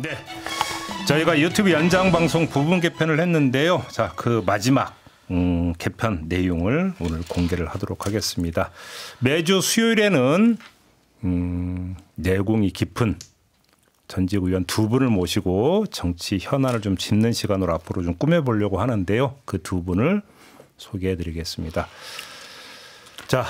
네, 저희가 유튜브 연장 방송 부분 개편을 했는데요. 자, 그 마지막 개편 내용을 오늘 공개를 하도록 하겠습니다. 매주 수요일에는 내공이 깊은 전직 의원 두 분을 모시고 정치 현안을 좀 짚는 시간으로 앞으로 좀 꾸며보려고 하는데요. 그 두 분을 소개해드리겠습니다. 자,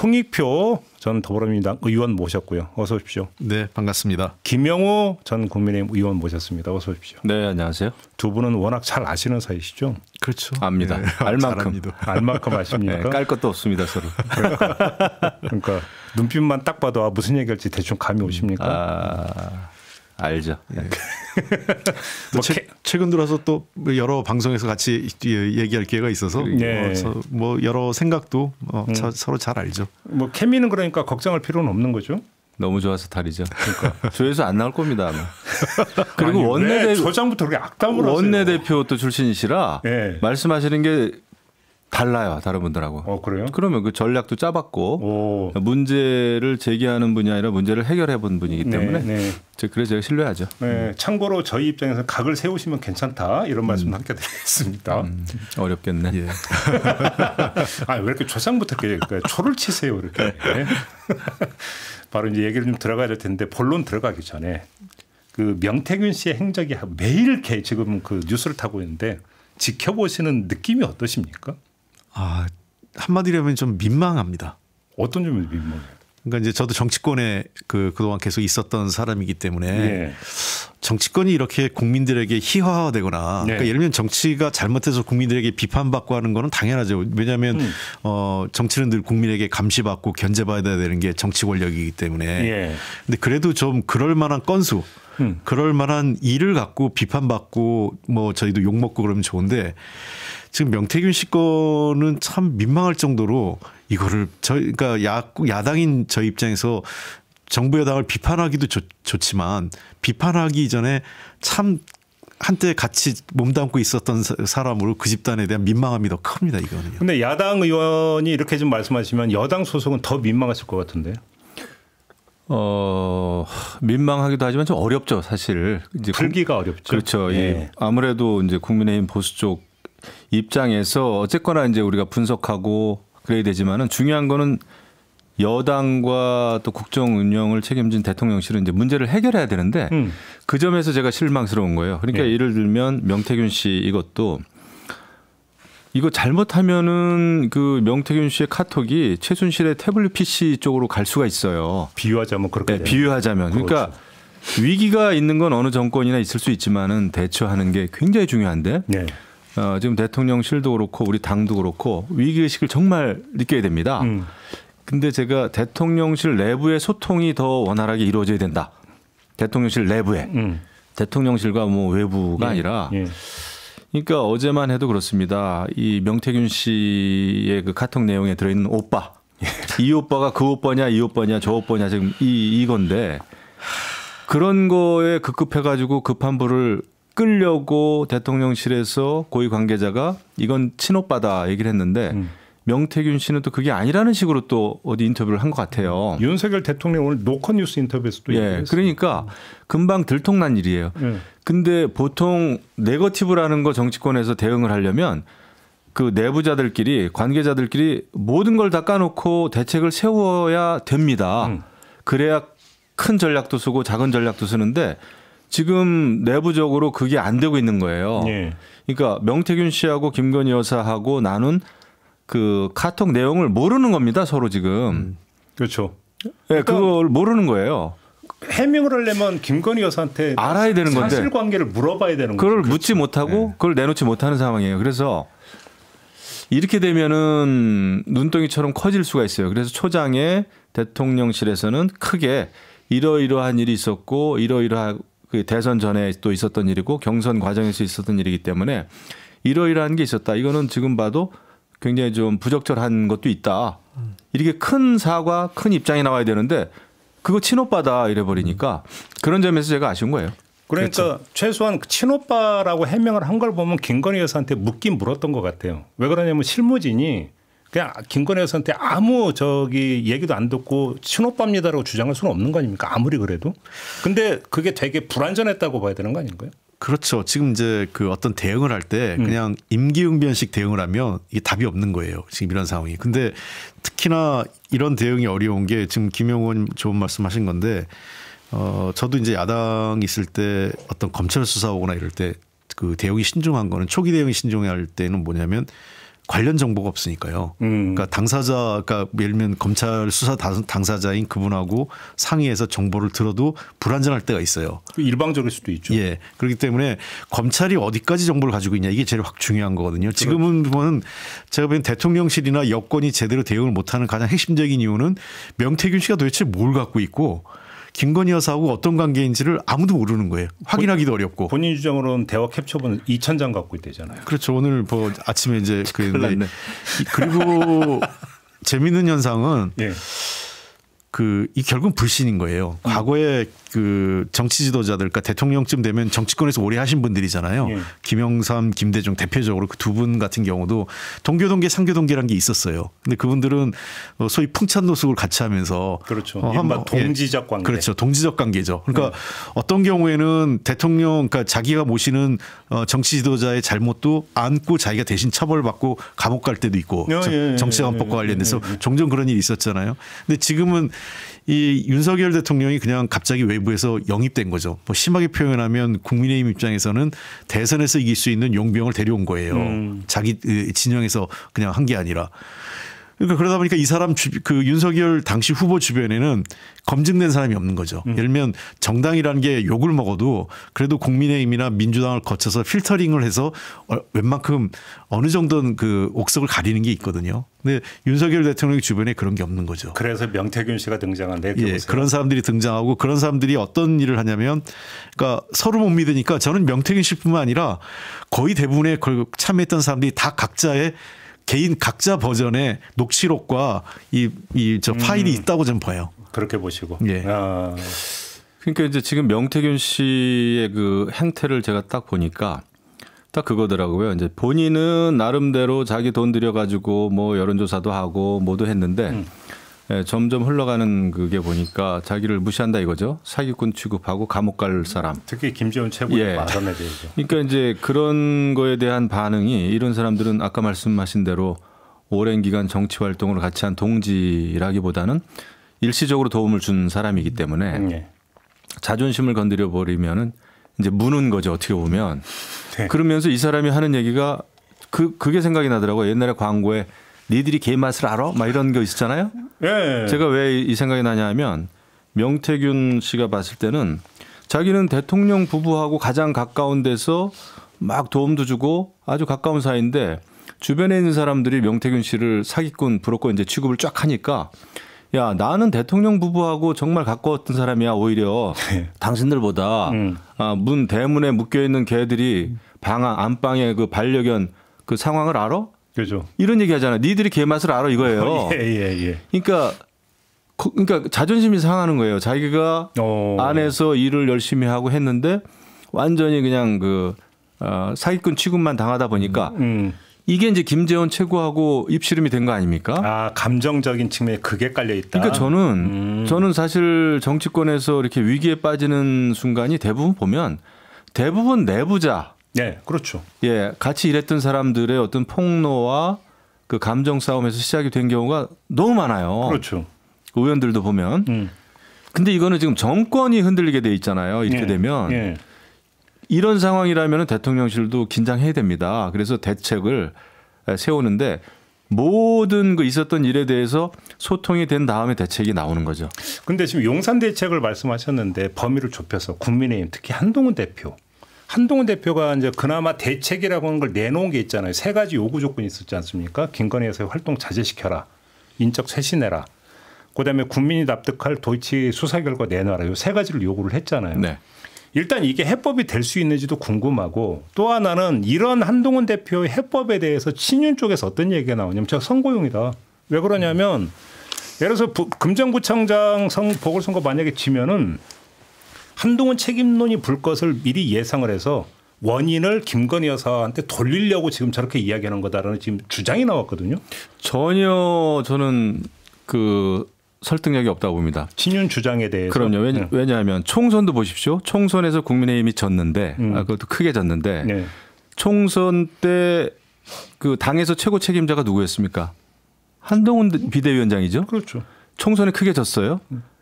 홍익표 전 더불어민주당 의원 모셨고요. 어서 오십시오. 네, 반갑습니다. 김영호 전 국민의힘 의원 모셨습니다. 어서 오십시오. 네, 안녕하세요. 두 분은 워낙 잘 아시는 사이시죠? 그렇죠. 압니다. 네, 알만큼. 알만큼 아십니까? 네, 깔 것도 없습니다, 서로. 그러니까 눈빛만 딱 봐도 무슨 얘기할지 대충 감이 오십니까? 알죠. 네. 뭐 최근 들어서 또 여러 방송에서 같이 얘기할 기회가 있어서 네. 뭐 여러 생각도 서로 잘 알죠. 뭐 케미는 그러니까 걱정할 필요는 없는 거죠. 너무 좋아서 다리죠. 그러니까 조회수 안 나올 겁니다, 아마. 그리고 소장부터 그렇게 악담을 하세요. 원내대표 또 출신이시라 네. 말씀하시는 게 달라요, 다른 분들하고. 그래요? 그러면 그 전략도 짜봤고 문제를 제기하는 분이 아니라 문제를 해결해 본 분이기 때문에 그래서 제가 신뢰하죠. 네, 참고로 저희 입장에서 각을 세우시면 괜찮다 이런 말씀 함께 드리겠습니다. 어렵겠네. 예. 왜 이렇게 초장부터 이렇게 초를 치세요 이렇게. 네. 바로 이제 얘기를 좀 들어가야 될 텐데 본론 들어가기 전에 그 명태균 씨의 행적이 매일 이렇게 지금 그 뉴스를 타고 있는데 지켜보시는 느낌이 어떠십니까? 한마디로 하면 좀 민망합니다. 어떤 점이 민망해요? 그러니까 이제 저도 정치권에 그동안 계속 있었던 사람이기 때문에 네. 정치권이 이렇게 국민들에게 희화화되거나 그러니까 예를 들면 정치가 잘못해서 국민들에게 비판받고 하는 거는 당연하죠. 왜냐하면 정치는 늘 국민에게 감시받고 견제받아야 되는 게 정치 권력이기 때문에. 근데 그래도 좀 그럴 만한 건수 그럴 만한 일을 갖고 비판받고 뭐 저희도 욕먹고 그러면 좋은데 지금 명태균 씨 거는 참 민망할 정도로 이거를 그러니까 야당인 저희 입장에서 정부 여당을 비판하기도 좋지만 비판하기 이전에 참 한때 같이 몸담고 있었던 사람으로 그 집단에 대한 민망함이 더 큽니다, 이거는요. 근데 야당 의원이 이렇게 좀 말씀하시면 여당 소속은 더 민망하실 것 같은데. 민망하기도 하지만 좀 어렵죠, 사실. 이제 풀기가 어렵죠. 그렇죠. 예. 아무래도 이제 국민의힘 보수 쪽 입장에서 어쨌거나 이제 우리가 분석하고 그래야 되지만은 중요한 거는 여당과 또 국정 운영을 책임진 대통령실은 이제 문제를 해결해야 되는데 그 점에서 제가 실망스러운 거예요. 그러니까 예를 들면 명태균 씨 이것도 이거 잘못하면은 그 명태균 씨의 카톡이 최순실의 태블릿 PC 쪽으로 갈 수가 있어요. 비유하자면 그렇게. 네, 비유하자면. 그렇죠. 그러니까 위기가 있는 건 어느 정권이나 있을 수 있지만은 대처하는 게 굉장히 중요한데 지금 대통령실도 그렇고 우리 당도 그렇고 위기의식을 정말 느껴야 됩니다. 근데 제가 대통령실 내부의 소통이 더 원활하게 이루어져야 된다. 대통령실 내부에. 대통령실과 뭐 외부가 아니라. 그러니까 어제만 해도 그렇습니다. 이 명태균 씨의 그 카톡 내용에 들어있는 오빠. 이 오빠가 그 오빠냐 이 오빠냐 저 오빠냐 지금 이건데 그런 거에 급급해가지고 급한 불을 끌려고 대통령실에서 고위 관계자가 이건 친오빠다 얘기를 했는데 명태균 씨는 또 그게 아니라는 식으로 또 어디 인터뷰를 한 것 같아요. 윤석열 대통령 오늘 노컷뉴스 인터뷰에서도 얘기했어요. 그러니까 금방 들통난 일이에요. 근데 보통 네거티브라는 거 정치권에서 대응을 하려면 그 내부자들끼리 관계자들끼리 모든 걸 다 까놓고 대책을 세워야 됩니다. 그래야 큰 전략도 쓰고 작은 전략도 쓰는데 지금 내부적으로 그게 안 되고 있는 거예요. 그러니까 명태균 씨하고 김건희 여사하고 나눈 그 카톡 내용을 모르는 겁니다. 서로 지금. 그렇죠. 그러니까 그걸 모르는 거예요. 해명을 하려면 김건희 여사한테 알아야 되는 건데 사실관계를 물어봐야 되는 거죠. 그걸 묻지 못하고 그걸 내놓지 못하는 상황이에요. 그래서 이렇게 되면은 눈덩이처럼 커질 수가 있어요. 그래서 초장에 대통령실에서는 크게 이러이러한 일이 있었고 이러이러한 그 대선 전에 또 있었던 일이고 경선 과정에서 있었던 일이기 때문에 이러이러한 게 있었다. 이거는 지금 봐도 굉장히 좀 부적절한 것도 있다. 이렇게 큰 사과, 큰 입장이 나와야 되는데 그거 친오빠다 이래버리니까 그런 점에서 제가 아쉬운 거예요. 그러니까 그렇죠. 최소한 친오빠라고 해명을 한 걸 보면 김건희 여사한테 묻긴 물었던 것 같아요. 왜 그러냐면 실무진이 그냥 김건희 여사한테 아무 얘기도 안 듣고 친오빠입니다라고 주장할 수는 없는 거 아닙니까? 아무리 그래도. 근데 그게 되게 불완전했다고 봐야 되는 거 아닌가요? 그렇죠. 지금 이제 그 어떤 대응을 할 때 그냥 임기응변식 대응을 하면 이게 답이 없는 거예요. 지금 이런 상황이. 근데 특히나 이런 대응이 어려운 게 지금 김용원 좋은 말씀하신 건데 저도 이제 야당 있을 때 어떤 검찰 수사 오거나 이럴 때 그 대응이 신중한 거는 초기 대응이 신중할 때는 뭐냐면 관련 정보가 없으니까요. 그러니까 당사자, 그러니까 예를 들면 검찰 수사 당사자인 그분하고 상의해서 정보를 들어도 불완전할 때가 있어요. 일방적일 수도 있죠. 예. 그렇기 때문에 검찰이 어디까지 정보를 가지고 있냐 이게 제일 확 중요한 거거든요. 지금은 보면 제가 보기엔 대통령실이나 여권이 제대로 대응을 못하는 가장 핵심적인 이유는 명태균 씨가 도대체 뭘 갖고 있고 김건희 여사하고 어떤 관계인지를 아무도 모르는 거예요. 확인하기도 어렵고. 본인 주장으로는 대화 캡처본 2,000장 갖고 있대잖아요. 그렇죠. 오늘 뭐 아침에 이제 그리고 재밌는 현상은 예. 이 결국 불신인 거예요. 과거에 그 정치 지도자들, 그러니까 대통령쯤 되면 정치권에서 오래 하신 분들이잖아요. 예. 김영삼, 김대중 대표적으로 그 두 분 같은 경우도 동교동계, 상교동계라는 게 있었어요. 근데 그분들은 소위 풍찬노숙을 같이 하면서 그렇죠. 한번 동지적 관계. 그렇죠. 동지적 관계죠. 그러니까 어떤 경우에는 대통령, 그러니까 자기가 모시는 정치 지도자의 잘못도 안고 자기가 대신 처벌받고 감옥 갈 때도 있고 정치자금법과 관련돼서 종종 그런 일이 있었잖아요. 근데 지금은 이 윤석열 대통령이 그냥 갑자기 외부에서 영입된 거죠. 뭐 심하게 표현하면 국민의힘 입장에서는 대선에서 이길 수 있는 용병을 데려온 거예요. 자기 진영에서 그냥 한 게 아니라. 그러니까 그러다 보니까 이 사람 그 윤석열 당시 후보 주변에는 검증된 사람이 없는 거죠. 예를 들면 정당이라는 게 욕을 먹어도 그래도 국민의힘이나 민주당을 거쳐서 필터링을 해서 웬만큼 어느 정도는 그 옥석을 가리는 게 있거든요. 근데 윤석열 대통령 주변에 그런 게 없는 거죠. 그래서 명태균 씨가 등장한데 예, 그런 사람들이 등장하고 그런 사람들이 어떤 일을 하냐면 그러니까 서로 못 믿으니까 저는 명태균 씨뿐만 아니라 거의 대부분의 참여했던 사람들이 다 각자의 개인 각자 버전의 녹취록과 저 파일이 있다고 좀 봐요. 그렇게 보시고. 예. 그러니까 이제 지금 명태균 씨의 그 행태를 제가 딱 보니까 딱 그거더라고요. 이제 본인은 나름대로 자기 돈 들여가지고 뭐 여론조사도 하고 뭐도 했는데 예, 점점 흘러가는 그게 보니까 자기를 무시한다 이거죠. 사기꾼 취급하고 감옥 갈 사람. 특히 김재원 최고의 발언에 대해서. 그러니까 이제 그런 거에 대한 반응이 이런 사람들은 아까 말씀하신 대로 오랜 기간 정치 활동을 같이 한 동지라기보다는 일시적으로 도움을 준 사람이기 때문에 자존심을 건드려 버리면은 이제 무는 거죠. 어떻게 보면. 네. 그러면서 이 사람이 하는 얘기가 그게 생각이 나더라고요. 옛날에 광고에 니들이 개 맛을 알아? 막 이런 거 있었잖아요. 예. 제가 왜 이 생각이 나냐면 명태균 씨가 봤을 때는 자기는 대통령 부부하고 가장 가까운 데서 막 도움도 주고 아주 가까운 사이인데 주변에 있는 사람들이 명태균 씨를 사기꾼, 브로커 이제 취급을 쫙 하니까 야, 나는 대통령 부부하고 정말 가까웠던 사람이야. 오히려 당신들보다 문 대문에 묶여 있는 개들이 안방에 그 반려견 그 상황을 알아? 그렇죠. 이런 얘기 하잖아요. 니들이 개 맛을 알아 이거예요. 예. 그러니까 자존심이 상하는 거예요. 자기가 안에서 일을 열심히 하고 했는데 완전히 그냥 사기꾼 취급만 당하다 보니까 이게 이제 김재원 최고하고 입씨름이 된 거 아닙니까? 아, 감정적인 측면에 그게 깔려 있다. 그러니까 저는 사실 정치권에서 이렇게 위기에 빠지는 순간이 대부분 내부자. 네, 그렇죠. 예, 같이 일했던 사람들의 어떤 폭로와 그 감정 싸움에서 시작이 된 경우가 너무 많아요. 그렇죠. 의원들도 보면. 근데 이거는 지금 정권이 흔들리게 돼 있잖아요. 이렇게 되면. 이런 상황이라면 대통령실도 긴장해야 됩니다. 그래서 대책을 세우는데 모든 그 있었던 일에 대해서 소통이 된 다음에 대책이 나오는 거죠. 근데 지금 용산 대책을 말씀하셨는데 범위를 좁혀서 국민의힘 특히 한동훈 대표가 이제 그나마 대책이라고 하는 걸 내놓은 게 있잖아요. 3가지 요구 조건이 있었지 않습니까? 김건희 여사의 활동 자제시켜라. 인적 쇄신해라. 그다음에 국민이 납득할 도이치 수사 결과 내놔라. 이 3가지를 요구를 했잖아요. 네. 일단 이게 해법이 될 수 있는지도 궁금하고 또 하나는 이런 한동훈 대표의 해법에 대해서 친윤 쪽에서 어떤 얘기가 나오냐면 제가 선거용이다. 왜 그러냐면 예를 들어서 금정구청장 보궐선거 만약에 지면은 한동훈 책임론이 불 것을 미리 예상을 해서 원인을 김건희 여사한테 돌리려고 지금 저렇게 이야기하는 거다라는 지금 주장이 나왔거든요. 전혀 저는 그 설득력이 없다고 봅니다. 신윤 주장에 대해서. 그럼요. 왜냐하면 총선도 보십시오. 총선에서 국민의힘이 졌는데 그것도 크게 졌는데 네. 총선 때 그 당에서 최고 책임자가 누구였습니까? 한동훈 비대위원장이죠. 그렇죠. 총선에 크게 졌어요.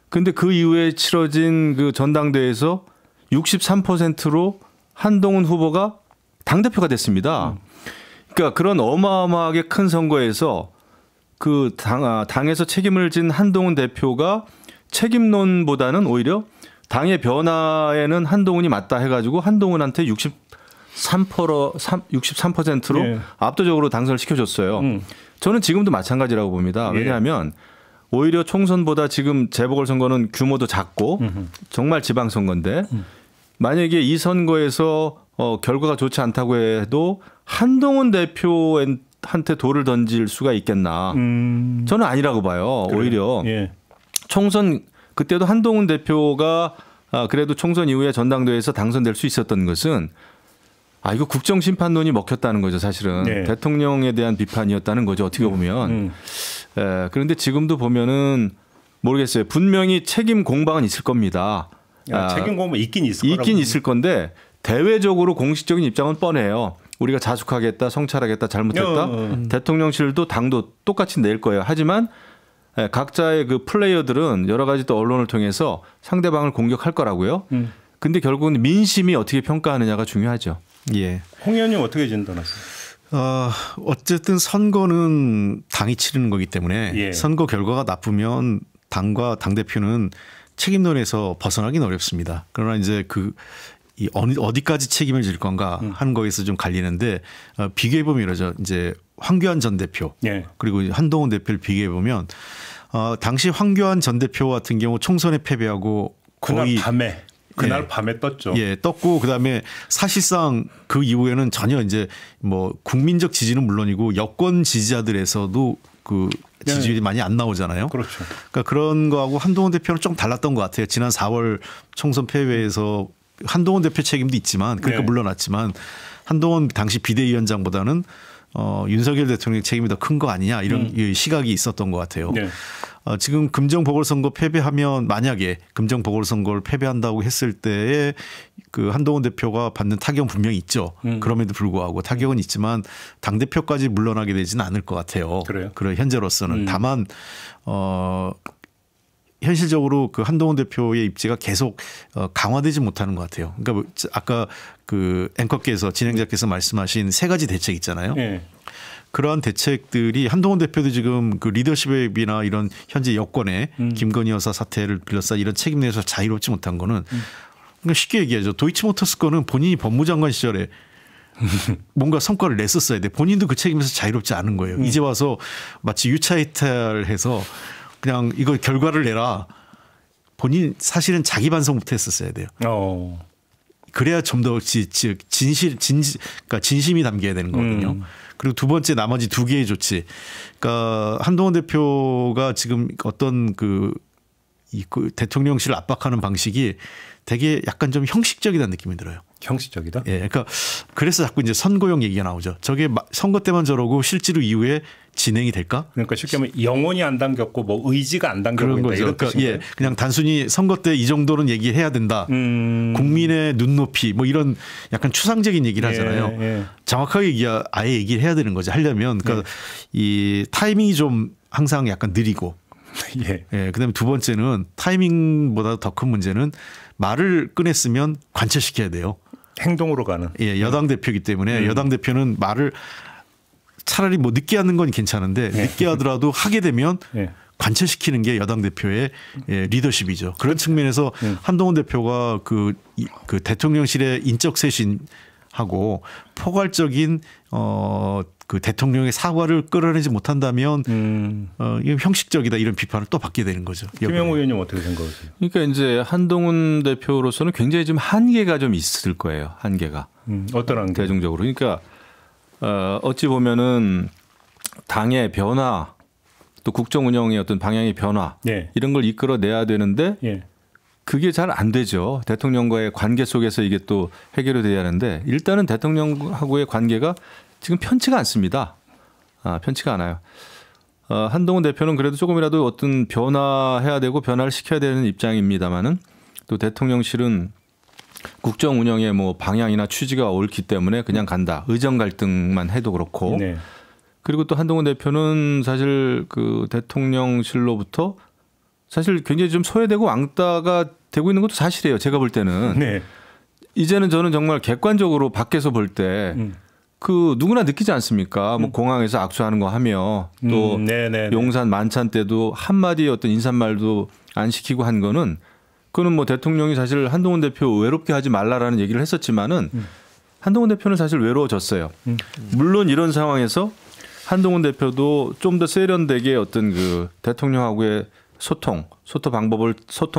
근데 그 이후에 치러진 그 전당대회에서 63%로 한동훈 후보가 당대표가 됐습니다. 그러니까 그런 어마어마하게 큰 선거에서 그 당에서 책임을 진 한동훈 대표가 책임론보다는 오히려 당의 변화에는 한동훈이 맞다 해가지고 한동훈한테 63%로 예. 압도적으로 당선을 시켜줬어요. 저는 지금도 마찬가지라고 봅니다. 왜냐하면 오히려 총선보다 지금 재보궐선거는 규모도 작고 정말 지방선거인데 만약에 이 선거에서 결과가 좋지 않다고 해도 한동훈 대표한테 돌을 던질 수가 있겠나. 저는 아니라고 봐요. 그래요. 오히려 예. 총선 그때도 한동훈 대표가 그래도 총선 이후에 전당대회에서 당선될 수 있었던 것은 이거 국정심판론이 먹혔다는 거죠. 사실은 네. 대통령에 대한 비판이었다는 거죠. 어떻게 보면. 그런데 지금도 보면은 모르겠어요. 분명히 책임 공방은 있을 겁니다. 책임 공방 있긴 있을 거라고. 있긴 있을 건데 대외적으로 공식적인 입장은 뻔해요. 우리가 자숙하겠다, 성찰하겠다, 잘못했다. 대통령실도 당도 똑같이 낼 거예요. 하지만 각자의 그 플레이어들은 여러 가지 또 언론을 통해서 상대방을 공격할 거라고요. 근데 결국은 민심이 어떻게 평가하느냐가 중요하죠. 예. 홍 의원님 어떻게 진단하세요? 어쨌든 선거는 당이 치르는 거기 때문에 예. 선거 결과가 나쁘면 당과 당대표는 책임론에서 벗어나긴 어렵습니다. 그러나 이제 어디까지 책임을 질 건가 하는 거에서 좀 갈리는데 비교해 보면 이러죠. 이제 황교안 전 대표 예. 그리고 한동훈 대표를 비교해 보면 당시 황교안 전 대표 같은 경우 총선에 패배하고 거의 그날 밤에 떴죠. 예, 떴고 그다음에 사실상 그 이후에는 전혀 이제 뭐 국민적 지지는 물론이고 여권 지지자들에서도 그 지지율이 많이 안 나오잖아요. 그렇죠. 그러니까 그런 거하고 한동훈 대표는 좀 달랐던 것 같아요. 지난 4월 총선 패배에서 한동훈 대표 책임도 있지만 그러니까 네. 물러났지만 한동훈 당시 비대위원장보다는 윤석열 대통령의 책임이 더 큰 거 아니냐 이런 시각이 있었던 것 같아요. 네. 지금 금정 보궐선거 패배하면 만약에 금정 보궐선거를 패배한다고 했을 때에 그 한동훈 대표가 받는 타격은 분명히 있죠. 그럼에도 불구하고 타격은 있지만 당 대표까지 물러나게 되지는 않을 것 같아요. 그래요? 그런 현재로서는 다만 현실적으로 그 한동훈 대표의 입지가 계속 강화되지 못하는 것 같아요. 그러니까 아까 그 앵커께서 진행자께서 말씀하신 세 가지 대책 있잖아요. 네. 그러한 대책들이 한동훈 대표도 지금 그 리더십이나 이런 현재 여권의 김건희 여사 사태를 빌려서 이런 책임 내에서 자유롭지 못한 거는 그러니까 쉽게 얘기하죠. 도이치모터스 거는 본인이 법무장관 시절에 뭔가 성과를 냈었어야 돼. 본인도 그 책임에서 자유롭지 않은 거예요. 이제 와서 마치 유차이탈해서 그냥 이거 결과를 내라. 본인 사실은 자기 반성부터 했었어야 돼요. 그래야 좀 더 그러니까 진심이 담겨야 되는 거거든요. 그리고 두 번째 나머지 두 개의 조치. 그러니까 한동훈 대표가 지금 어떤 그 대통령실을 압박하는 방식이 되게 약간 좀 형식적이다는 느낌이 들어요. 형식적이다? 예. 그러니까 그래서 자꾸 이제 선거용 얘기가 나오죠. 저게 선거 때만 저러고 실제로 이후에 진행이 될까? 그러니까 쉽게 하면 영혼이 안 담겼고 뭐 의지가 안 담겨 그런 보인다 거죠. 이런 그러니까 예, 그냥 단순히 선거 때 이 정도는 얘기해야 된다. 국민의 눈높이 뭐 이런 약간 추상적인 얘기를 하잖아요. 예. 정확하게 아예 얘기를 해야 되는 거죠. 하려면 그러니까 이 타이밍이 좀 항상 약간 느리고. 예. 예. 그다음에 두 번째는 타이밍보다 더 큰 문제는 말을 꺼냈으면 관철시켜야 돼요. 행동으로 가는. 예, 여당 대표이기 때문에 여당 대표는 말을 차라리 뭐 늦게 하는 건 괜찮은데 늦게 하더라도 하게 되면 관철시키는 게 여당 대표의 리더십이죠. 그런 측면에서 한동훈 대표가 그 대통령실의 인적 쇄신하고 포괄적인 그 대통령의 사과를 끌어내지 못한다면 이게 형식적이다 이런 비판을 또 받게 되는 거죠. 김영우 의원님 어떻게 생각하세요? 그러니까 이제 한동훈 대표로서는 굉장히 좀 한계가 좀 있을 거예요. 한계가. 어떤 한계? 대중적으로. 그러니까 어찌 보면은 당의 변화 또 국정 운영의 어떤 방향의 변화 이런 걸 이끌어내야 되는데 그게 잘 안 되죠. 대통령과의 관계 속에서 이게 또 해결이 돼야 하는데 일단은 대통령하고의 관계가 지금 편치가 않습니다. 편치가 않아요. 한동훈 대표는 그래도 조금이라도 어떤 변화해야 되고 변화를 시켜야 되는 입장입니다만은 또 대통령실은 국정 운영의 뭐 방향이나 취지가 옳기 때문에 그냥 간다. 의정 갈등만 해도 그렇고. 네. 그리고 또 한동훈 대표는 사실 그 대통령실로부터 사실 굉장히 좀 소외되고 왕따가 되고 있는 것도 사실이에요. 제가 볼 때는. 네. 이제는 저는 정말 객관적으로 밖에서 볼 때 그 누구나 느끼지 않습니까? 뭐 공항에서 악수하는 거 하며 또 용산 만찬 때도 한마디 어떤 인사말도 안 시키고 한 거는 그거는 뭐 대통령이 사실 한동훈 대표 외롭게 하지 말라라는 얘기를 했었지만은 한동훈 대표는 사실 외로워졌어요. 물론 이런 상황에서 한동훈 대표도 좀 더 세련되게 어떤 그 대통령하고의 소통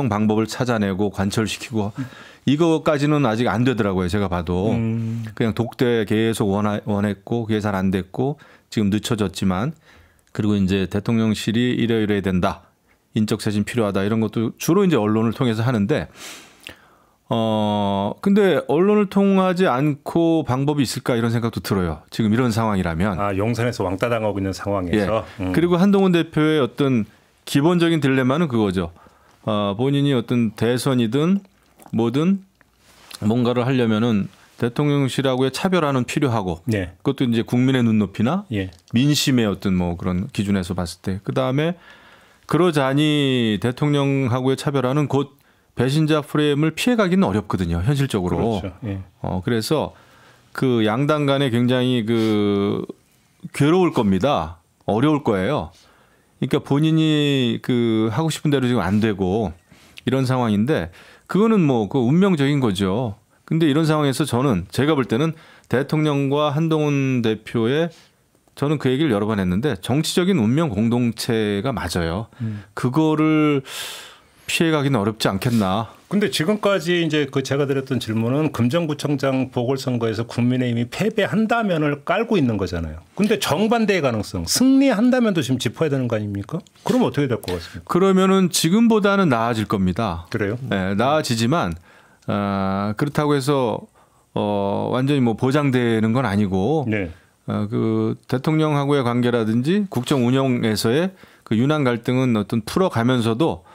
방법을 찾아내고 관철시키고 이거까지는 아직 안 되더라고요. 제가 봐도 그냥 독대 계속 원했고 그게 잘 안 됐고 지금 늦춰졌지만 그리고 이제 대통령실이 이래야 된다. 인적 쇄신 필요하다. 이런 것도 주로 이제 언론을 통해서 하는데 근데 언론을 통하지 않고 방법이 있을까 이런 생각도 들어요. 지금 이런 상황이라면. 용산에서 왕따 당하고 있는 상황에서. 예. 그리고 한동훈 대표의 어떤 기본적인 딜레마는 그거죠. 본인이 어떤 대선이든 뭐든 뭔가를 하려면은 대통령실하고의 차별화는 필요하고 네. 그것도 이제 국민의 눈높이나 예. 민심의 어떤 뭐 그런 기준에서 봤을 때 그다음에 그러자니 대통령하고의 차별화는 곧 배신자 프레임을 피해가기는 어렵거든요. 현실적으로. 그렇죠. 예. 그래서 그 양당 간에 굉장히 그 괴로울 겁니다. 어려울 거예요. 그러니까 본인이 그 하고 싶은 대로 지금 안 되고 이런 상황인데 그거는 뭐 그 운명적인 거죠. 근데 이런 상황에서 저는 제가 볼 때는 대통령과 한동훈 대표의 저는 그 얘기를 여러 번 했는데 정치적인 운명 공동체가 맞아요. 그거를 피해가기는 어렵지 않겠나. 근데 지금까지 이제 그 제가 드렸던 질문은 금정구청장 보궐선거에서 국민의힘이 패배한다면을 깔고 있는 거잖아요. 근데 정반대의 가능성, 승리한다면도 지금 짚어야 되는 거 아닙니까? 그러면 어떻게 될 것 같습니까? 그러면은 지금보다는 나아질 겁니다. 그래요? 네, 나아지지만 그렇다고 해서 완전히 뭐 보장되는 건 아니고 네. 그 대통령하고의 관계라든지 국정 운영에서의 그 윤한 갈등은 어떤 풀어가면서도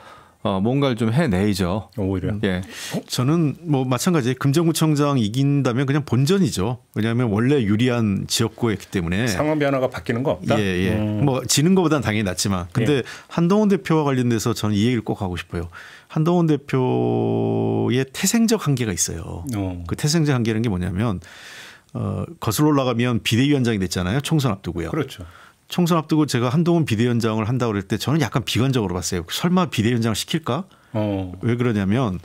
뭔가를 좀 해내죠. 오히려. 예. 저는 뭐 마찬가지예요. 금정구청장 이긴다면 그냥 본전이죠. 왜냐하면 원래 유리한 지역구였기 때문에 상황 변화가 바뀌는 거 없다. 예. 뭐 지는 것보다는 당연히 낫지만, 근데 예. 한동훈 대표와 관련돼서 저는 이 얘기를 꼭 하고 싶어요. 한동훈 대표의 태생적 한계가 있어요. 그 태생적 한계라는 게 뭐냐면 거슬러 올라가면 비대위원장이 됐잖아요. 총선 앞두고요. 그렇죠. 총선 앞두고 제가 한동훈 비대위원장을 한다고 그럴 때 저는 약간 비관적으로 봤어요. 설마 비대위원장을 시킬까? 왜 그러냐면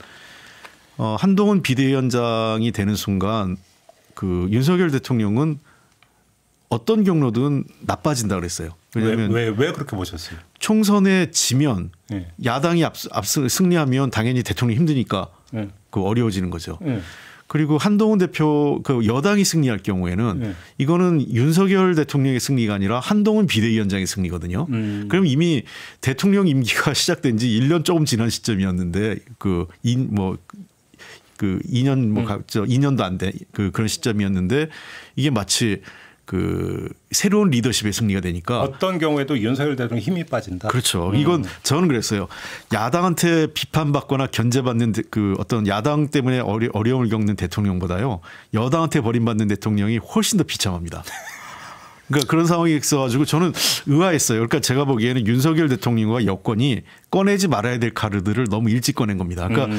한동훈 비대위원장이 되는 순간 그 윤석열 대통령은 어떤 경로든 나빠진다 그랬어요. 왜냐하면 왜 그렇게 보셨어요? 총선에 지면 네. 야당이 승리하면 당연히 대통령이 힘드니까 네. 그 어려워지는 거죠. 네. 그리고 한동훈 대표 그 여당이 승리할 경우에는 네. 이거는 윤석열 대통령의 승리가 아니라 한동훈 비대위원장의 승리거든요. 그럼 이미 대통령 임기가 시작된 지 1년 조금 지난 시점이었는데 그 2년도 안 돼 그런 시점이었는데 이게 마치 그 새로운 리더십의 승리가 되니까 어떤 경우에도 윤석열 대통령 힘이 빠진다. 그렇죠. 이건 저는 그랬어요. 야당한테 비판받거나 견제받는 그 어떤 야당 때문에 어려움을 겪는 대통령보다요 여당한테 버림받는 대통령이 훨씬 더 비참합니다. 그러니까 그런 상황이 있어가지고 저는 의아했어요. 그러니까 제가 보기에는 윤석열 대통령과 여권이 꺼내지 말아야 될 카드들을 너무 일찍 꺼낸 겁니다. 그러니까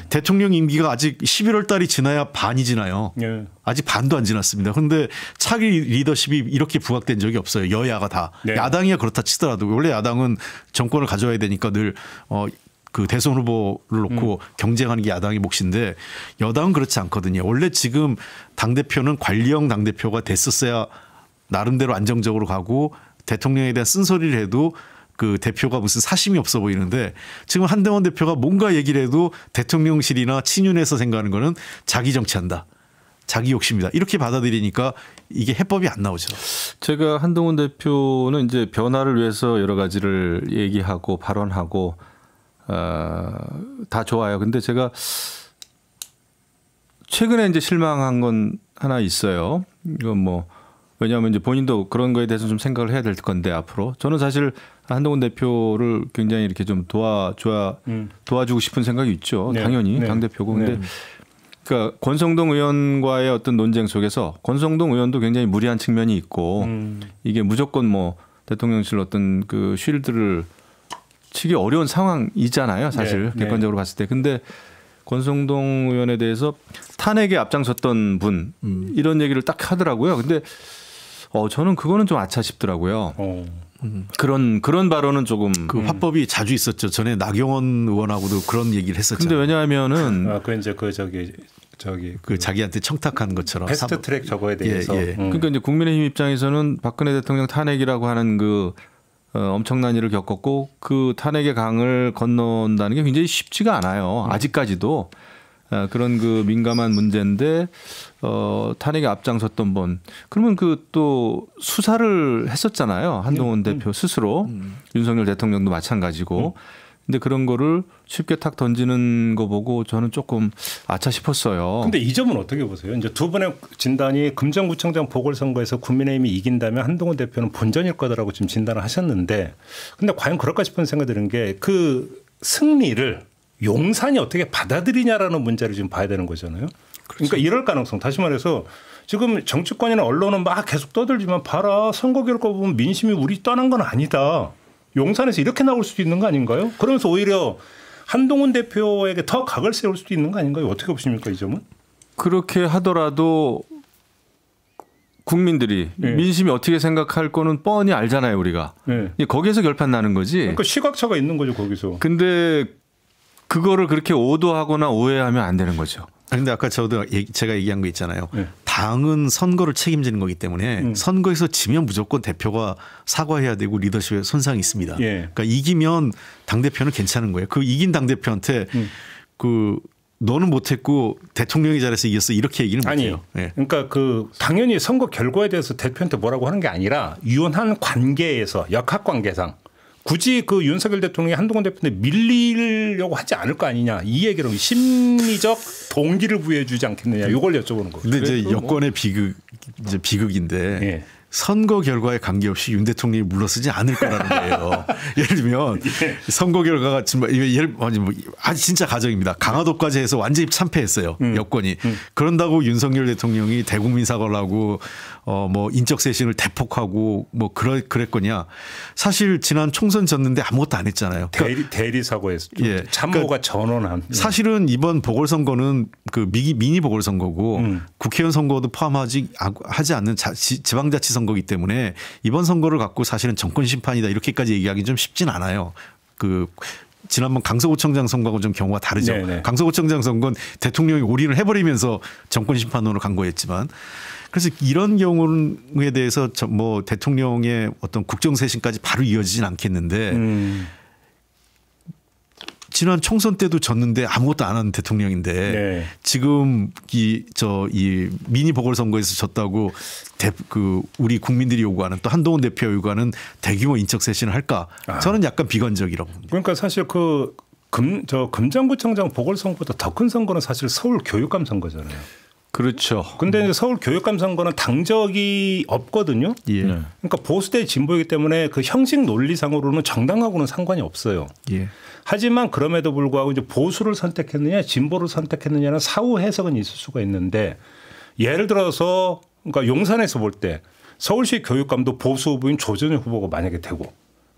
대통령 임기가 아직 11월 달이 지나야 반이 지나요. 네. 아직 반도 안 지났습니다. 그런데 차기 리더십이 이렇게 부각된 적이 없어요. 여야가 다. 네. 야당이야 그렇다 치더라도 원래 야당은 정권을 가져와야 되니까 늘 그 대선 후보를 놓고 경쟁하는 게 야당의 몫인데 여당은 그렇지 않거든요. 원래 지금 당대표는 관리형 당대표가 됐었어야 나름대로 안정적으로 가고 대통령에 대한 쓴소리를 해도 그 대표가 무슨 사심이 없어 보이는데 지금 한동훈 대표가 뭔가 얘기를 해도 대통령실이나 친윤에서 생각하는 거는 자기 정치한다. 자기 욕심이다. 이렇게 받아들이니까 이게 해법이 안 나오죠. 제가 한동훈 대표는 이제 변화를 위해서 여러 가지를 얘기하고 발언하고 다 좋아요. 근데 제가 최근에 이제 실망한 건 하나 있어요. 이건 뭐 왜냐하면 이제 본인도 그런 거에 대해서 좀 생각을 해야 될 건데 앞으로 저는 사실 한동훈 대표를 굉장히 이렇게 좀 도와주고 싶은 생각이 있죠. 네. 당연히 네. 당 대표고 근데 그러니까 권성동 의원과의 어떤 논쟁 속에서 권성동 의원도 굉장히 무리한 측면이 있고 이게 무조건 뭐 대통령실 어떤 그 쉴드를 치기 어려운 상황이잖아요. 사실 네. 객관적으로 봤을 때. 근데 권성동 의원에 대해서 탄핵에 앞장섰던 분 이런 얘기를 딱 하더라고요. 근데 저는 그거는 좀 아차 싶더라고요. 그런 발언은 조금 그 화법이 자주 있었죠. 전에 나경원 의원하고도 그런 얘기를 했었죠. 근데 왜냐하면은 그 이제 그 자기한테 청탁한 것처럼 패스트 트랙 저거에 대해서 그러니까 이제 국민의힘 입장에서는 박근혜 대통령 탄핵이라고 하는 그 엄청난 일을 겪었고 그 탄핵의 강을 건넌다는 게 굉장히 쉽지가 않아요. 아직까지도 그런 그 민감한 문제인데 탄핵에 앞장섰던 분 그러면 그 또 수사를 했었잖아요. 한동훈 대표 스스로 윤석열 대통령도 마찬가지고. 근데 그런 거를 쉽게 탁 던지는 거 보고 저는 조금 아차 싶었어요. 근데 이 점은 어떻게 보세요? 이제 두 분의 진단이 금정구청장 보궐선거에서 국민의힘이 이긴다면 한동훈 대표는 본전일 거다라고 지금 진단을 하셨는데 근데 과연 그럴까 싶은 생각이 드는 게 그 승리를 용산이 어떻게 받아들이냐라는 문제를 지금 봐야 되는 거잖아요. 그러니까 이럴 가능성 다시 말해서 지금 정치권이나 언론은 막 계속 떠들지만 봐라 선거 결과 보면 민심이 우리 떠난 건 아니다. 용산에서 이렇게 나올 수도 있는 거 아닌가요? 그러면서 오히려 한동훈 대표에게 더 각을 세울 수도 있는 거 아닌가요? 어떻게 보십니까 이 점은? 그렇게 하더라도 국민들이 민심이 어떻게 생각할 거는 뻔히 알잖아요 우리가. 거기에서 결판 나는 거지. 그러니까 시각차가 있는 거죠 거기서. 근데 그거를 그렇게 오도하거나 오해하면 안 되는 거죠. 그런데 아까 제가 얘기한 거 있잖아요. 당은 선거를 책임지는 거기 때문에 선거에서 지면 무조건 대표가 사과해야 되고 리더십에 손상이 있습니다. 그러니까 이기면 당대표는 괜찮은 거예요. 그 이긴 당대표한테 그 너는 못했고 대통령이 잘해서 이겼어 이렇게 얘기는 못해요. 그러니까 그 당연히 선거 결과에 대해서 대표한테 뭐라고 하는 게 아니라 유연한 관계에서 역학관계상 굳이 그 윤석열 대통령이 한동훈 대표한테 밀리려고 하지 않을 거 아니냐 이 얘기로 심리적 동기를 부여해 주지 않겠느냐 이걸 여쭤보는 거예요. 근데 이제 여권의 비극인데 선거 결과에 관계없이 윤 대통령이 물러서지 않을 거라는 거예요. 예를 들면 선거 결과가 진짜 가정입니다. 강화도까지 해서 완전히 참패했어요. 여권이. 그런다고 윤석열 대통령이 대국민 사과를 하고 뭐 인적 쇄신을 대폭하고 뭐 그랬거냐. 사실 지난 총선 졌는데 아무것도 안 했잖아요. 대리 사과했죠. 참모가 그러니까 전원한. 사실은 이번 보궐선거는 그 미니 보궐선거고 국회의원 선거도 포함하지 않는 지방자치 선거이기 때문에 이번 선거를 갖고 사실은 정권 심판이다 이렇게까지 얘기하기 좀 쉽진 않아요. 그 지난번 강서구청장 선거하고 좀 경우가 다르죠. 강서구청장 선거는 대통령이 올인을 해버리면서 정권 심판으로 간 거였지만 그래서 이런 경우에 대해서 뭐 대통령의 어떤 국정쇄신까지 바로 이어지진 않겠는데 지난 총선 때도 졌는데 아무것도 안 하는 대통령인데 지금 이 미니 보궐선거에서 졌다고 우리 국민들이 요구하는 또 한동훈 대표 요구하는 대규모 인적 쇄신을 할까? 저는 약간 비관적이라고 봅니다. 그러니까 사실 금정구청장 보궐선거보다 더 큰 선거는 사실 서울 교육감 선거잖아요. 그렇죠. 근데 이제 서울 교육감 선거는 당적이 없거든요. 그러니까 보수 대 진보이기 때문에 그 형식 논리상으로는 정당하고는 상관이 없어요. 하지만 그럼에도 불구하고 이제 보수를 선택했느냐 진보를 선택했느냐는 사후 해석은 있을 수가 있는데 예를 들어서 그러니까 용산에서 볼 때 서울시 교육감도 보수 후보인 조전현 후보가 만약에 되고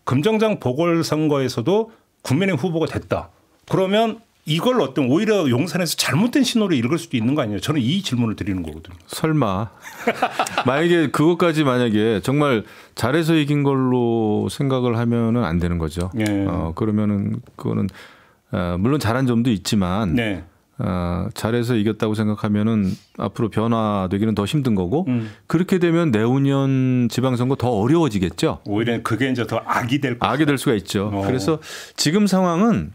금정장 보궐선거에서도 국민의힘 후보가 됐다. 그러면 이걸 어떤 오히려 용산에서 잘못된 신호를 읽을 수도 있는 거 아니에요? 저는 이 질문을 드리는 거거든요. 설마. 만약에 그것까지 만약에 정말 잘해서 이긴 걸로 생각을 하면은 안 되는 거죠. 그러면은 그거는 물론 잘한 점도 있지만 잘해서 이겼다고 생각하면은 앞으로 변화되기는 더 힘든 거고 그렇게 되면 내후년 지방선거 더 어려워지겠죠. 오히려 그게 이제 더 악이 될 수가 있죠. 그래서 지금 상황은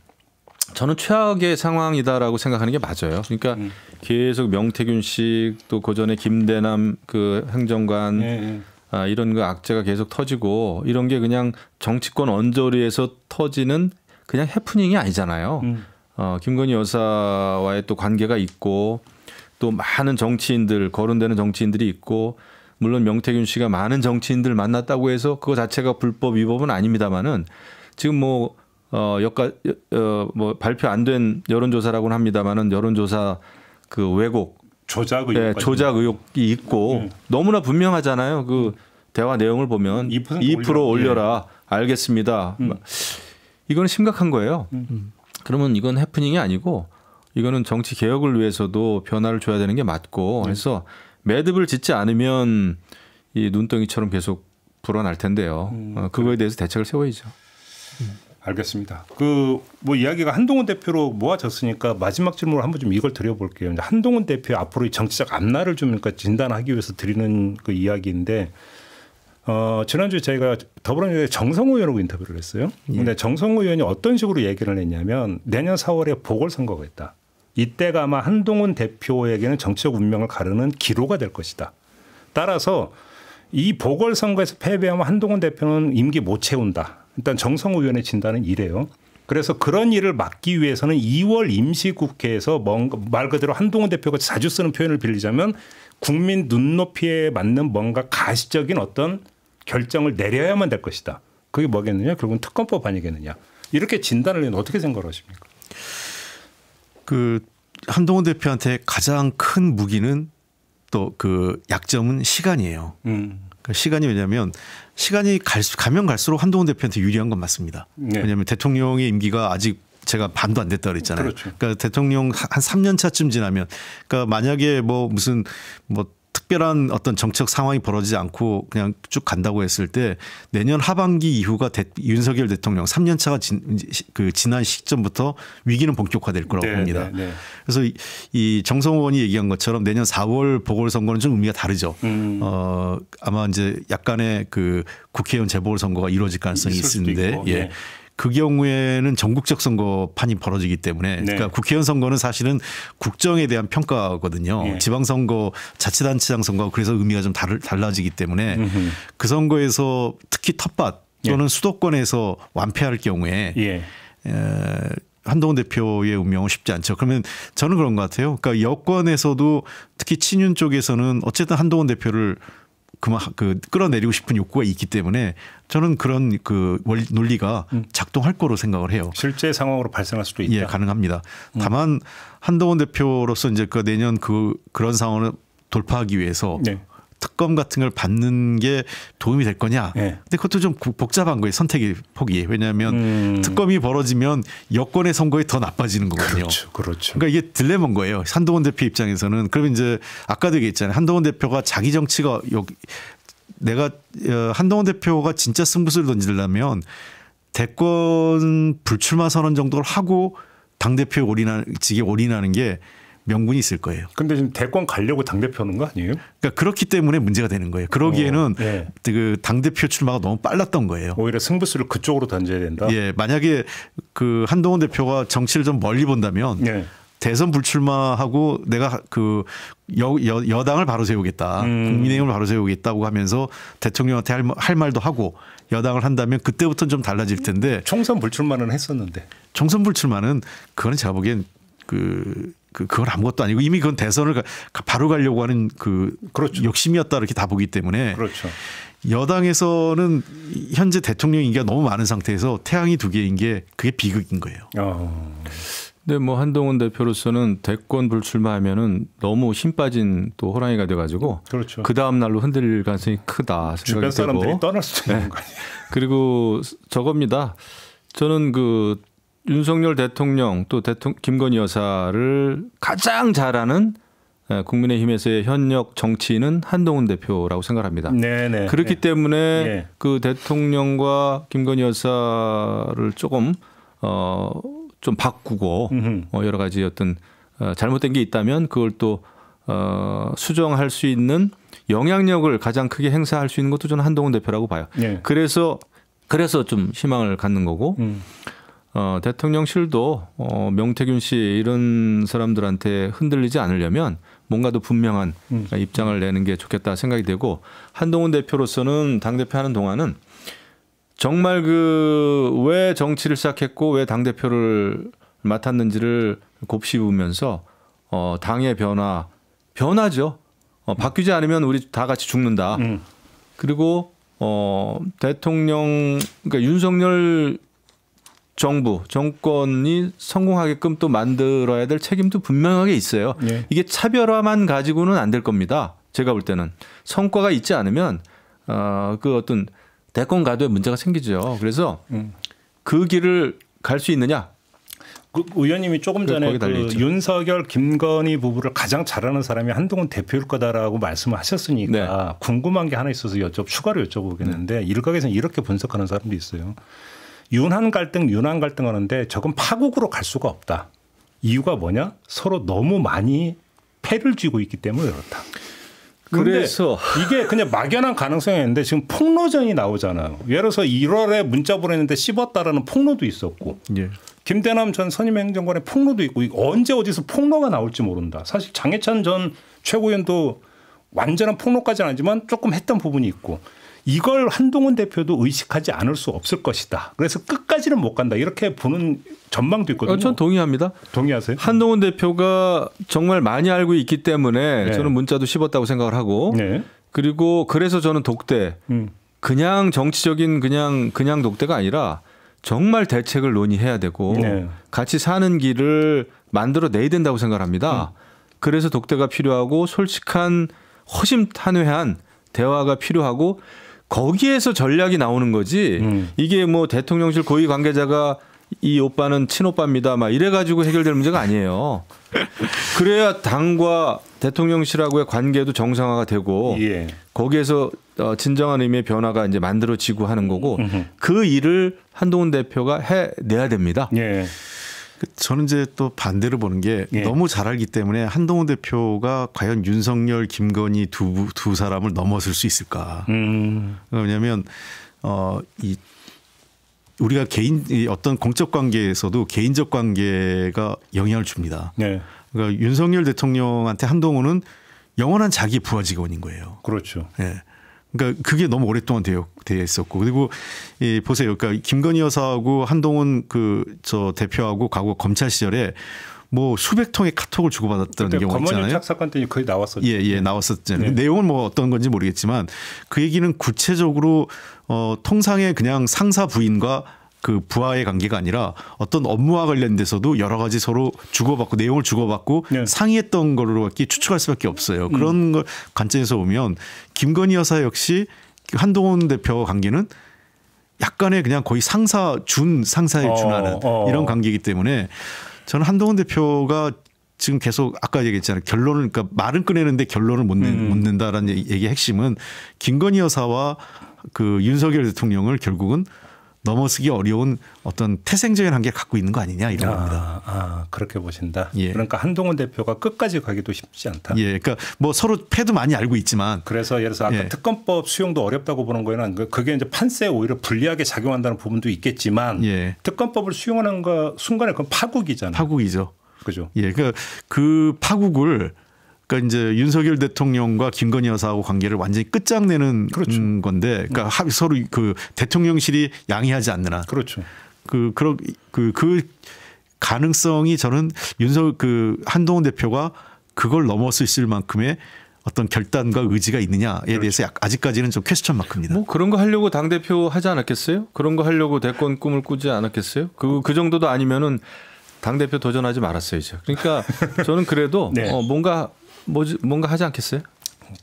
저는 최악의 상황이다라고 생각하는 게 맞아요. 그러니까 계속 명태균 씨 또 그전에 김대남 그 행정관 이런 그 악재가 계속 터지고 이런 게 그냥 정치권 언저리에서 터지는 그냥 해프닝이 아니잖아요. 김건희 여사와의 또 관계가 있고 또 많은 정치인들 거론되는 정치인들이 있고 물론 명태균 씨가 많은 정치인들 만났다고 해서 그거 자체가 불법 위법은 아닙니다만은 지금 뭐 발표 안 된 여론조사라고는 합니다만은 여론조사 그 왜곡 조작 의혹 조작 의혹이 있고 너무나 분명하잖아요. 그 대화 내용을 보면 2% 올려라. 알겠습니다. 이거는 심각한 거예요. 그러면 이건 해프닝이 아니고 이거는 정치 개혁을 위해서도 변화를 줘야 되는 게 맞고 그래서 매듭을 짓지 않으면 이 눈덩이처럼 계속 불어날 텐데요. 그거에 대해서 대책을 세워야죠. 알겠습니다. 그 뭐 이야기가 한동훈 대표로 모아졌으니까 마지막 질문을 한번 좀 이걸 드려볼게요. 한동훈 대표 앞으로 이 정치적 앞날을 좀 그러니까 진단하기 위해서 드리는 그 이야기인데 지난주에 저희가 더불어민주당의 정성호 의원하고 인터뷰를 했어요. 그런데 정성호 의원이 어떤 식으로 얘기를 했냐면 내년 4월에 보궐선거가 있다. 이때가 아마 한동훈 대표에게는 정치적 운명을 가르는 기로가 될 것이다. 따라서 이 보궐선거에서 패배하면 한동훈 대표는 임기 못 채운다. 일단 정성호 의원의 진단은 이래요. 그래서 그런 일을 막기 위해서는 2월 임시국회에서 말 그대로 한동훈 대표가 자주 쓰는 표현을 빌리자면 국민 눈높이에 맞는 뭔가 가시적인 어떤 결정을 내려야만 될 것이다. 그게 뭐겠느냐? 결국은 특검법 아니겠느냐? 이렇게 진단을 해서 어떻게 생각을 하십니까? 그 한동훈 대표한테 가장 큰 무기는 또 그 약점은 시간이에요. 그 시간이 왜냐하면 시간이 가면 갈수록 한동훈 대표한테 유리한 건 맞습니다. 네. 왜냐하면 대통령의 임기가 아직 제가 반도 안 됐다 그랬잖아요. 그렇죠. 그러니까 대통령 한 3년 차쯤 지나면 그러니까 만약에 뭐 무슨 뭐 특별한 어떤 정책 상황이 벌어지지 않고 그냥 쭉 간다고 했을 때 내년 하반기 이후가 윤석열 대통령 3년 차가 지난 시점부터 위기는 본격화될 거라고 봅니다. 그래서 이 정성호 의원이 얘기한 것처럼 내년 4월 보궐선거는 좀 의미가 다르죠. 아마 이제 약간의 그 국회의원 재보궐선거가 이루어질 가능성이 있는데 예. 그 경우에는 전국적 선거판이 벌어지기 때문에 그러니까 국회의원 선거는 사실은 국정에 대한 평가거든요. 지방선거, 자치단체장 선거 그래서 의미가 좀 달라지기 때문에 그 선거에서 특히 텃밭 또는 수도권에서 완패할 경우에 한동훈 대표의 운명은 쉽지 않죠. 그러면 저는 그런 것 같아요. 그러니까 여권에서도 특히 친윤 쪽에서는 어쨌든 한동훈 대표를 끌어내리고 싶은 욕구가 있기 때문에 저는 그런 그 논리가 작동할 거로 생각을 해요. 실제 상황으로 발생할 수도 있다. 예, 가능합니다. 다만 한동훈 대표로서 이제 그 내년 그런 상황을 돌파하기 위해서 특검 같은 걸 받는 게 도움이 될 거냐. 근데 그것도 좀 복잡한 거예요. 선택의 폭이. 왜냐하면 특검이 벌어지면 여권의 선거에 더 나빠지는 거거든요. 그렇죠. 그러니까 이게 딜레마인 거예요. 한동훈 대표 입장에서는. 그러면 이제 아까도 얘기했잖아요. 한동훈 대표가 자기 정치가 한동훈 대표가 진짜 승부수를 던지려면 대권 불출마 선언 정도를 하고 당대표에 올인하는 게 명분이 있을 거예요. 그런데 지금 대권 가려고 당대표 하는 거 아니에요? 그러니까 그렇기 때문에 문제가 되는 거예요. 그러기에는 그 당대표 출마가 너무 빨랐던 거예요. 오히려 승부수를 그쪽으로 던져야 된다. 예, 만약에 그 한동훈 대표가 정치를 좀 멀리 본다면 대선 불출마하고 내가 그 여당을 바로 세우겠다. 국민의힘을 바로 세우겠다고 하면서 대통령한테 할 말도 하고 여당을 한다면 그때부터는 좀 달라질 텐데. 총선 불출마는 했었는데. 총선 불출마는 그건 제가 보기엔 그건 아무것도 아니고 이미 그건 대선을 바로 가려고 하는 욕심이었다 이렇게 다 보기 때문에 여당에서는 현재 대통령 인기가 너무 많은 상태에서 태양이 두 개인 게 그게 비극인 거예요. 근데 뭐 한동훈 대표로서는 대권 불출마하면은 너무 힘 빠진 또 호랑이가 돼가지고 그 다음 날로 흔들릴 가능성이 크다 생각이 주변 사람들이 떠날 수도 있는 거 아니에요. 그리고 저겁니다. 저는 그 윤석열 대통령 또 김건희 여사를 가장 잘하는 국민의힘에서의 현역 정치인은 한동훈 대표라고 생각합니다. 그렇기 때문에 그 대통령과 김건희 여사를 조금 좀 바꾸고 여러 가지 어떤 잘못된 게 있다면 그걸 또 수정할 수 있는 영향력을 가장 크게 행사할 수 있는 것도 저는 한동훈 대표라고 봐요. 그래서 좀 희망을 갖는 거고 대통령실도 명태균 씨 이런 사람들한테 흔들리지 않으려면 뭔가 더 분명한 입장을 내는 게 좋겠다 생각이 되고 한동훈 대표로서는 당대표 하는 동안은 정말 왜 정치를 시작했고 왜 당대표를 맡았는지를 곱씹으면서 당의 변화죠. 바뀌지 않으면 우리 다 같이 죽는다. 그리고 대통령 그러니까 윤석열 정권이 성공하게끔 또 만들어야 될 책임도 분명하게 있어요. 예. 이게 차별화만 가지고는 안 될 겁니다. 제가 볼 때는 성과가 있지 않으면 그 어떤 대권 가도에 문제가 생기죠. 그래서 그 길을 갈 수 있느냐? 그 의원님이 조금 전에 그 윤석열, 김건희 부부를 가장 잘하는 사람이 한동훈 대표일 거다라고 말씀을 하셨으니까 네. 궁금한 게 하나 있어서 추가로 여쭤보겠는데 일각에서는 이렇게 분석하는 사람도 있어요. 윤한 갈등 하는데 저건 파국으로 갈 수가 없다. 이유가 뭐냐? 서로 너무 많이 패를 쥐고 있기 때문에 그렇다. 그래서 이게 그냥 막연한 가능성이 있는데 지금 폭로전이 나오잖아요. 예를 들어서 1월에 문자 보냈는데 씹었다라는 폭로도 있었고 예. 김대남 전 선임행정관의 폭로도 있고 언제 어디서 폭로가 나올지 모른다. 사실 장해찬 전 최고위원도 완전한 폭로까지는 아니지만 조금 했던 부분이 있고 이걸 한동훈 대표도 의식하지 않을 수 없을 것이다. 그래서 끝까지는 못 간다. 이렇게 보는 전망도 있거든요. 전 동의합니다. 동의하세요? 한동훈 대표가 정말 많이 알고 있기 때문에 네. 저는 문자도 씹었다고 생각을 하고 네. 그리고 그래서 저는 독대 그냥 정치적인 그냥 독대가 아니라 정말 대책을 논의해야 되고 네. 같이 사는 길을 만들어내야 된다고 생각을 합니다. 그래서 독대가 필요하고 솔직한 허심탄회한 대화가 필요하고 거기에서 전략이 나오는 거지 이게 뭐 대통령실 고위 관계자가 이 오빠는 친오빠입니다 막 이래가지고 해결될 문제가 아니에요. 그래야 당과 대통령실하고의 관계도 정상화가 되고 예. 거기에서 진정한 의미의 변화가 이제 만들어지고 하는 거고 그 일을 한동훈 대표가 해내야 됩니다. 예. 저는 이제 또 반대로 보는 게 예. 너무 잘 알기 때문에 한동훈 대표가 과연 윤석열, 김건희 두 사람을 넘어설 수 있을까? 왜냐하면 우리가 어떤 공적 관계에서도 개인적 관계가 영향을 줍니다. 네. 그러니까 윤석열 대통령한테 한동훈은 영원한 자기 부하 직원인 거예요. 그렇죠. 네. 그러니까 그게 너무 오랫동안 되어 있었고 그리고 보세요. 그러니까 김건희 여사하고 한동훈 저 대표하고 과거 검찰 시절에 뭐 수백 통의 카톡을 주고받았다는 경우가 있잖아요. 검언 유착 사건 때문에 거의 나왔었죠. 예, 나왔었잖아요. 네. 내용은 뭐 어떤 건지 모르겠지만 그 얘기는 구체적으로 통상의 그냥 상사 부인과 그 부하의 관계가 아니라 어떤 업무와 관련돼서도 여러 가지 서로 주고받고 내용을 주고받고 네. 상의했던 걸로밖에 추측할 수밖에 없어요. 그런 걸 관점에서 보면 김건희 여사 역시 한동훈 대표와 관계는 약간의 그냥 거의 상사에 준하는 이런 관계이기 때문에 저는 한동훈 대표가 지금 계속 아까 얘기했잖아요. 결론을 그러니까 말은 꺼내는데 결론을 못 낸다라는 얘기의 핵심은 김건희 여사와 그 윤석열 대통령을 결국은 넘어서기 어려운 어떤 태생적인 한계를 갖고 있는 거 아니냐 이런 겁니다. 그렇게 보신다. 예. 그러니까 한동훈 대표가 끝까지 가기도 쉽지 않다. 예, 그러니까 뭐 서로 패도 많이 알고 있지만 그래서 예를 들어서 아까 예. 특검법 수용도 어렵다고 보는 거에는 그게 이제 판세에 오히려 불리하게 작용한다는 부분도 있겠지만 예. 특검법을 수용하는 순간에 그건 파국이잖아요. 파국이죠. 그죠. 예, 그러니까 그 파국을 그러니까 이제 윤석열 대통령과 김건희 여사하고 관계를 완전히 끝장내는 그렇죠. 건데, 그러니까 서로 그 대통령실이 양해하지 않느나, 그렇죠. 그 가능성이 저는 한동훈 대표가 그걸 넘을 수 있을 만큼의 어떤 결단과 의지가 있느냐에 그렇죠. 대해서 아직까지는 좀 퀘스천 마크입니다. 뭐 그런 거 하려고 당 대표 하지 않았겠어요? 그런 거 하려고 대권 꿈을 꾸지 않았겠어요? 그 정도도 아니면은 당 대표 도전하지 말았어야죠. 그러니까 저는 그래도 네. 뭔가 하지 않겠어요?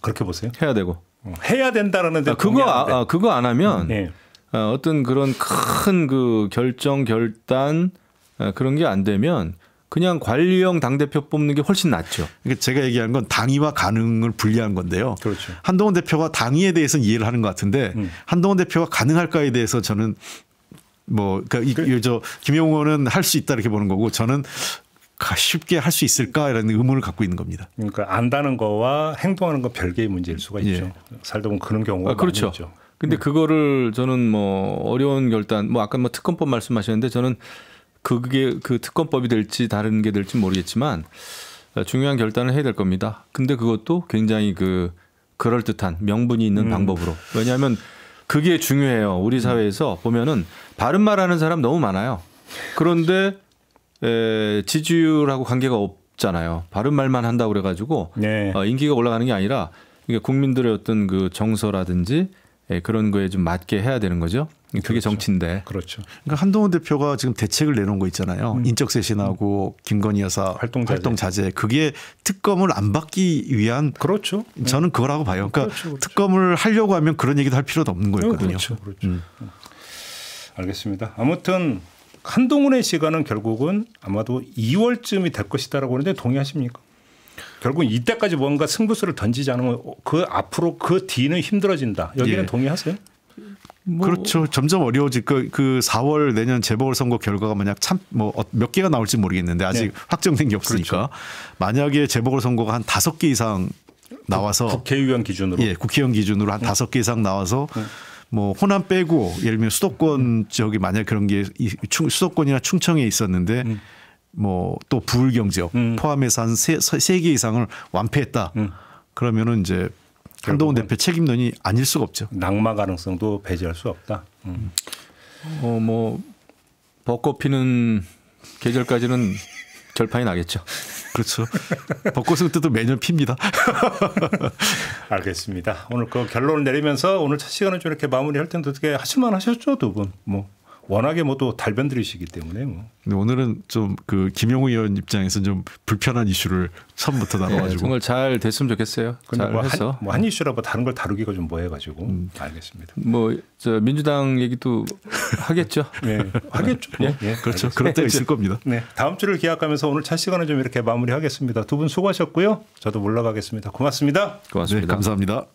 그렇게 보세요. 해야 되고 해야 된다라는데 그거 안 하면 네. 어떤 그런 큰 그 결단 그런 게 안 되면 그냥 관리형 당대표 뽑는 게 훨씬 낫죠. 그러니까 제가 얘기하는 건 당위와 가능을 분리한 건데요. 그렇죠. 한동훈 대표가 당위에 대해서는 이해를 하는 것 같은데 한동훈 대표가 가능할까에 대해서 저는 김용호 의원은 할 수 있다 이렇게 보는 거고 저는 쉽게 할 수 있을까라는 의문을 갖고 있는 겁니다. 그러니까 안다는 거와 행동하는 건 별개의 문제일 수가 있죠. 예. 살다 보면 그런 경우가 그렇죠. 많이 있죠. 근데 그거를 저는 어려운 결단 아까 특검법 말씀하셨는데 저는 그게 그 특검법이 될지 다른 게 될지 모르겠지만 중요한 결단을 해야 될 겁니다. 근데 그것도 굉장히 그럴듯한 명분이 있는 방법으로. 왜냐하면 그게 중요해요. 우리 사회에서 보면은 바른 말하는 사람 너무 많아요. 그런데 지지율하고 관계가 없잖아요. 바른 말만 한다고 그래가지고 네. 인기가 올라가는 게 아니라 그러니까 국민들의 어떤 그 정서라든지 그런 거에 좀 맞게 해야 되는 거죠. 그게 그렇죠. 정치인데. 그렇죠. 그러니까 한동훈 대표가 지금 대책을 내놓은 거 있잖아요. 인적 쇄신하고 김건희 여사 활동 자제. 그게 특검을 안 받기 위한. 그렇죠. 저는 그거라고 봐요. 그러니까 그렇죠. 특검을 하려고 하면 그런 얘기도 할 필요도 없는 거였거든요. 그렇죠. 알겠습니다. 아무튼 한동훈의 시간은 결국은 아마도 2월쯤이 될 것이다라고 하는데 동의하십니까? 결국 이때까지 뭔가 승부수를 던지지 않으면 그 앞으로 그 뒤는 힘들어진다. 여기는 동의하세요? 그렇죠. 점점 어려워질 그 4월 내년 재보궐선거 결과가 만약 참 뭐 몇 개가 나올지 모르겠는데 아직 확정된 게 없으니까 그렇죠. 만약에 재보궐선거가 한 5개 이상 나와서 국회의원 기준으로 국회의원 기준으로 한 5개 이상 나와서 뭐 호남 빼고 예를 들면 수도권 지역이 만약 그런 게 수도권이나 충청에 있었는데 뭐 또 부울경 지역 포함해서 한 3개 이상을 완패했다. 그러면은 이제 한동훈 대표 책임론이 아닐 수가 없죠. 낙마 가능성도 배제할 수 없다. 뭐 벚꽃 피는 계절까지는 결판이 나겠죠. 그렇죠. 벚꽃은 그때도 매년 핍니다. 알겠습니다. 오늘 그 결론을 내리면서 오늘 첫 시간은 좀 이렇게 마무리할 텐데 어떻게 하실만 하셨죠, 두 분? 뭐 워낙에 뭐 또 달변들이시기 때문에 뭐. 근데 오늘은 좀 그 김영우 의원 입장에서 좀 불편한 이슈를 처음부터 나눠가지고 정말 잘 됐으면 좋겠어요. 잘 뭐 해서 한 이슈라고 다른 걸 다루기가 좀 뭐해가지고 알겠습니다. 뭐 저 민주당 얘기도 하겠죠. 네, 하겠죠. 뭐. 그렇죠. 그럴 때 있을 겁니다. 네, 다음 주를 기약하면서 오늘 첫 시간은 좀 이렇게 마무리하겠습니다. 두 분 수고하셨고요. 저도 물러가겠습니다. 고맙습니다. 고맙습니다. 네, 감사합니다.